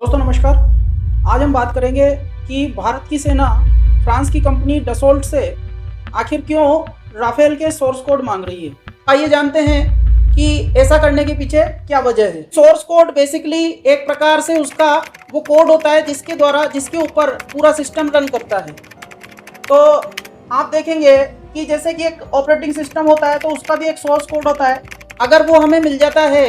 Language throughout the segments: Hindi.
दोस्तों नमस्कार। आज हम बात करेंगे कि भारत की सेना फ्रांस की कंपनी डसोल्ट से आखिर क्यों राफेल के सोर्स कोड मांग रही है। आइए जानते हैं कि ऐसा करने के पीछे क्या वजह है। सोर्स कोड बेसिकली एक प्रकार से उसका वो कोड होता है जिसके ऊपर पूरा सिस्टम रन करता है। तो आप देखेंगे कि जैसे कि एक ऑपरेटिंग सिस्टम होता है तो उसका भी एक सोर्स कोड होता है। अगर वो हमें मिल जाता है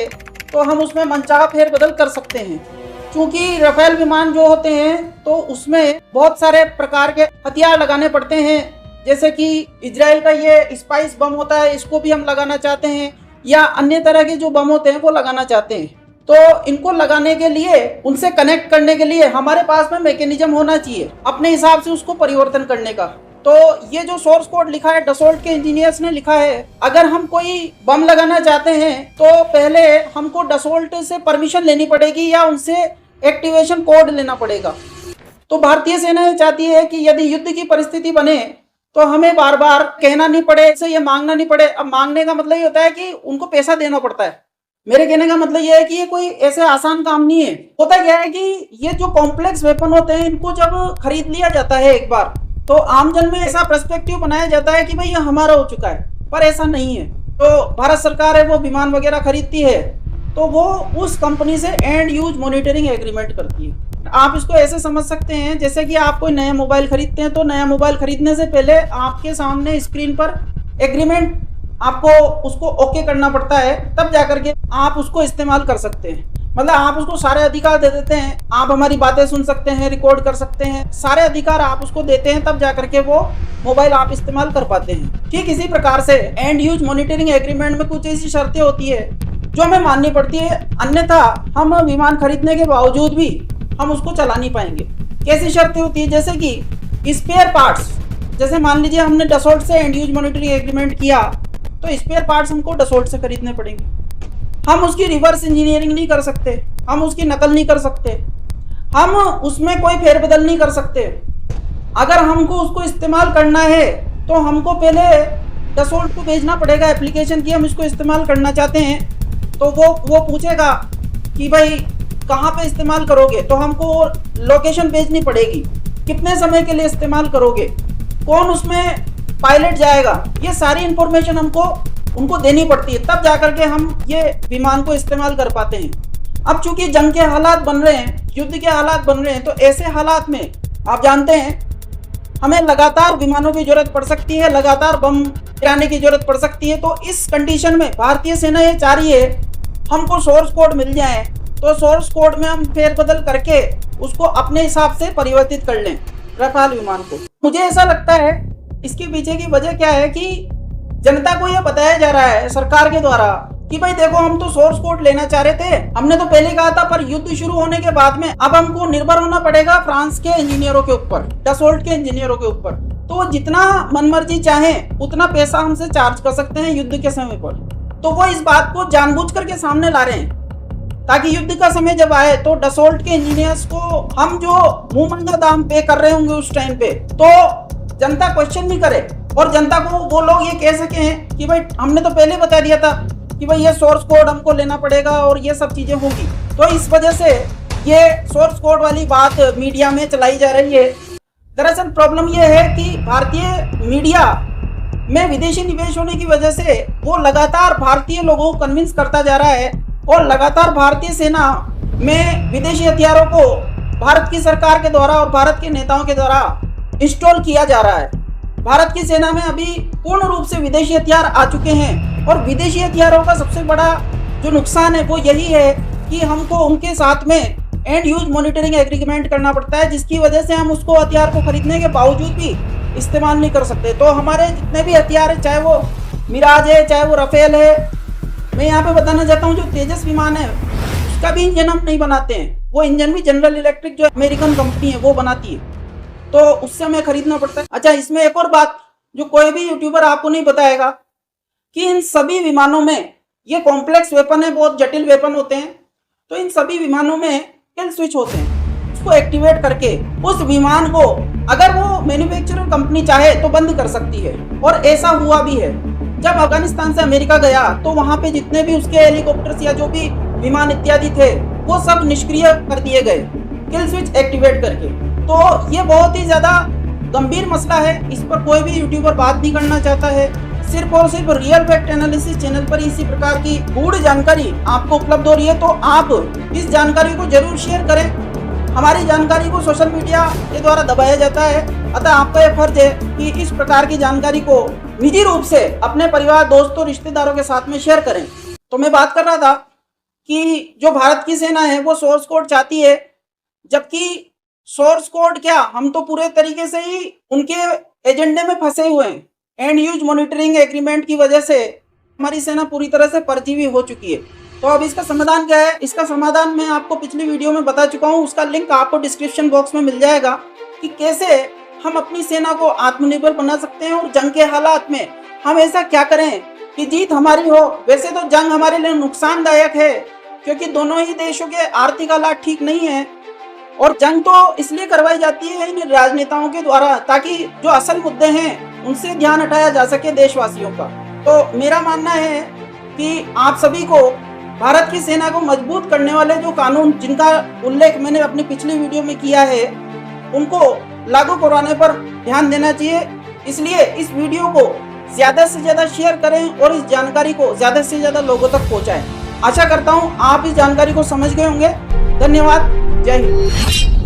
तो हम उसमें मनचाहा फेरबदल कर सकते हैं। क्योंकि राफेल विमान जो होते हैं तो उसमें बहुत सारे प्रकार के हथियार लगाने पड़ते हैं, जैसे कि इजराइल का ये स्पाइस बम होता है, इसको भी हम लगाना चाहते हैं, या अन्य तरह के जो बम होते हैं वो लगाना चाहते हैं। तो इनको लगाने के लिए, उनसे कनेक्ट करने के लिए हमारे पास में मैकेनिज्म होना चाहिए अपने हिसाब से उसको परिवर्तन करने का। तो ये जो सोर्स कोड लिखा है डसोल्ट के इंजीनियर्स ने लिखा है, अगर हम कोई बम लगाना चाहते हैं तो पहले हमको डसोल्ट से परमिशन लेनी पड़ेगी या उनसे एक्टिवेशन कोड लेना पड़ेगा। तो भारतीय सेना ये चाहती है कि यदि युद्ध की परिस्थिति बने तो हमें बार बार कहना नहीं पड़े, से ये मांगना नहीं पड़े। अब मांगने का मतलब ये होता है कि उनको पैसा देना पड़ता है। मेरे कहने का मतलब ये है कि ये कोई ऐसे आसान काम नहीं है। होता क्या है कि ये जो कॉम्प्लेक्स वेपन होते हैं इनको जब खरीद लिया जाता है एक बार, तो आमजन में ऐसा पर्सपेक्टिव बनाया जाता है कि भाई ये हमारा हो चुका है, पर ऐसा नहीं है। तो भारत सरकार है वो विमान वगैरह खरीदती है तो वो उस कंपनी से एंड यूज मॉनिटरिंग एग्रीमेंट करती है। आप इसको ऐसे समझ सकते हैं जैसे कि आप कोई नया मोबाइल खरीदते हैं तो नया मोबाइल खरीदने से पहले आपके सामने स्क्रीन पर एग्रीमेंट आपको उसको ओके करना पड़ता है, तब जाकर के आप उसको इस्तेमाल कर सकते हैं। मतलब आप उसको सारे अधिकार दे देते हैं, आप हमारी बातें सुन सकते हैं, रिकॉर्ड कर सकते हैं, सारे अधिकार आप उसको देते हैं, तब जाकर के वो मोबाइल आप इस्तेमाल कर पाते हैं। ठीक इसी प्रकार से एंड यूज मॉनिटरिंग एग्रीमेंट में कुछ ऐसी शर्तें होती है जो हमें माननी पड़ती है, अन्यथा हम विमान खरीदने के बावजूद भी हम उसको चला नहीं पाएंगे। कैसी शर्तें होती है, जैसे कि स्पेयर पार्ट्स, जैसे मान लीजिए हमने डसोल्ट से एंड यूज मॉनिटरिंग एग्रीमेंट किया तो स्पेयर पार्ट्स हमको डसोल्ट से खरीदने पड़ेंगे। हम उसकी रिवर्स इंजीनियरिंग नहीं कर सकते, हम उसकी नकल नहीं कर सकते, हम उसमें कोई फेरबदल नहीं कर सकते। अगर हमको उसको इस्तेमाल करना है तो हमको पहले डसोल्ट को भेजना पड़ेगा एप्लीकेशन की हम इसको इस्तेमाल करना चाहते हैं। तो वो पूछेगा कि भाई कहाँ पे इस्तेमाल करोगे, तो हमको लोकेशन भेजनी पड़ेगी, कितने समय के लिए इस्तेमाल करोगे, कौन उसमें पायलट जाएगा, ये सारी इंफॉर्मेशन हमको उनको देनी पड़ती है, तब जाकर के हम ये विमान को इस्तेमाल कर पाते हैं। अब चूंकि जंग के हालात बन रहे हैं, युद्ध के हालात बन रहे हैं, तो ऐसे हालात में आप जानते हैं हमें लगातार विमानों की जरूरत पड़ सकती है, लगातार बम गिराने की जरूरत पड़ सकती है। तो इस कंडीशन में भारतीय सेना ये चाह रही है हमको सोर्स कोड मिल जाए, तो सोर्स कोड में हम फेरबदल करके उसको अपने हिसाब से परिवर्तित कर लें राफेल विमान को। मुझे ऐसा लगता है इसके पीछे की वजह क्या है कि जनता को यह बताया जा रहा है सरकार के द्वारा कि भाई देखो हम तो सोर्स कोड लेना चाह रहे थे, हमने तो पहले कहा था, पर युद्ध शुरू होने के बाद में अब हमको निर्भर होना पड़ेगा फ्रांस के इंजीनियरों के ऊपर, डसोल्ट के इंजीनियरों के ऊपर। तो जितना मनमर्जी चाहे उतना पैसा हमसे चार्ज कर सकते हैं युद्ध के समय पर। तो वो इस बात को जानबूझ करके सामने ला रहे हैं ताकि युद्ध का समय जब आए तो डसोल्ट के इंजीनियर्स को हम जो मुंह मंगा दाम पे कर रहे होंगे उस टाइम पे, तो जनता क्वेश्चन नहीं करे और जनता को वो लोग ये कह सके हैं कि भाई हमने तो पहले बता दिया था कि भाई ये सोर्स कोड हमको लेना पड़ेगा और ये सब चीजें होंगी। तो इस वजह से ये सोर्स कोड वाली बात मीडिया में चलाई जा रही है। दरअसल प्रॉब्लम ये है कि भारतीय मीडिया में विदेशी निवेश होने की वजह से वो लगातार भारतीय लोगों को कन्विंस करता जा रहा है और लगातार भारतीय सेना में विदेशी हथियारों को भारत की सरकार के द्वारा और भारत के नेताओं के द्वारा इंस्टॉल किया जा रहा है। भारत की सेना में अभी पूर्ण रूप से विदेशी हथियार आ चुके हैं और विदेशी हथियारों का सबसे बड़ा जो नुकसान है वो यही है कि हमको उनके साथ में एंड यूज मॉनिटरिंग एग्रीमेंट करना पड़ता है, जिसकी वजह से हम उसको हथियार को खरीदने के बावजूद भी इस्तेमाल नहीं कर सकते। तो हमारे जितने भी हथियार है, चाहे वो मिराज है, चाहे वो राफेल है, मैं यहाँ पे बताना चाहता हूँ जो तेजस विमान है उसका भी इंजन हम नहीं बनाते हैं, वो इंजन भी जनरल इलेक्ट्रिक जो अमेरिकन कंपनी है वो बनाती है, तो उससे हमें खरीदना पड़ता है। अच्छा, इसमें एक और बात जो कोई भी यूट्यूबर आपको नहीं बताएगा कि इन सभी विमानों में ये कॉम्प्लेक्स वेपन है, बहुत जटिल वेपन होते हैं, तो इन सभी विमानों में किल स्विच होते हैं। उसको एक्टिवेट करके उस विमान को अगर वो मैन्युफैक्चरर कंपनी चाहे तो बंद कर सकती है, और ऐसा हुआ भी है। जब अफगानिस्तान से अमेरिका गया तो वहां पे जितने भी उसके हेलीकॉप्टर्स या जो भी विमान इत्यादि थे वो सब निष्क्रिय कर दिए गए। किल स्विच एक्टिवेट करके। तो ये बहुत ही ज़्यादा गंभीर मसला है, इस पर कोई भी यूट्यूबर बात नहीं करना चाहता है। सिर्फ और सिर्फ रियल फैक्ट एनालिसिस चैनल पर इसी प्रकार की गूढ़ जानकारी आपको उपलब्ध हो रही है, तो आप इस जानकारी को जरूर शेयर करें। हमारी जानकारी को सोशल मीडिया के द्वारा दबाया जाता है, अतः आपका यह फर्ज है कि इस प्रकार की जानकारी को निजी रूप से अपने परिवार, दोस्तों, रिश्तेदारों के साथ में शेयर करें। तो मैं बात कर रहा था कि जो भारत की सेना है वो सोर्स कोड चाहती है, जबकि सोर्स कोड क्या, हम तो पूरे तरीके से ही उनके एजेंडे में फंसे हुए हैं। एंड यूज मॉनिटरिंग एग्रीमेंट की वजह से हमारी सेना पूरी तरह से परजीवी हो चुकी है। तो अब इसका समाधान क्या है? इसका समाधान मैं आपको पिछली वीडियो में बता चुका हूँ, उसका लिंक आपको डिस्क्रिप्शन बॉक्स में मिल जाएगा कि कैसे हम अपनी सेना को आत्मनिर्भर बना सकते हैं और जंग के हालात में हम ऐसा क्या करें कि जीत हमारी हो। वैसे तो जंग हमारे लिए नुकसानदायक है, क्योंकि दोनों ही देशों के आर्थिक हालात ठीक नहीं है, और जंग तो इसलिए करवाई जाती है इन राजनेताओं के द्वारा ताकि जो असल मुद्दे हैं उनसे ध्यान हटाया जा सके देशवासियों का। तो मेरा मानना है कि आप सभी को भारत की सेना को मजबूत करने वाले जो कानून, जिनका उल्लेख मैंने अपनी पिछली वीडियो में किया है, उनको लागू करवाने पर ध्यान देना चाहिए। इसलिए इस वीडियो को ज़्यादा से ज़्यादा शेयर करें और इस जानकारी को ज़्यादा से ज़्यादा लोगों तक पहुँचाएं। आशा करता हूँ आप इस जानकारी को समझ गए होंगे। धन्यवाद। जय हिंद।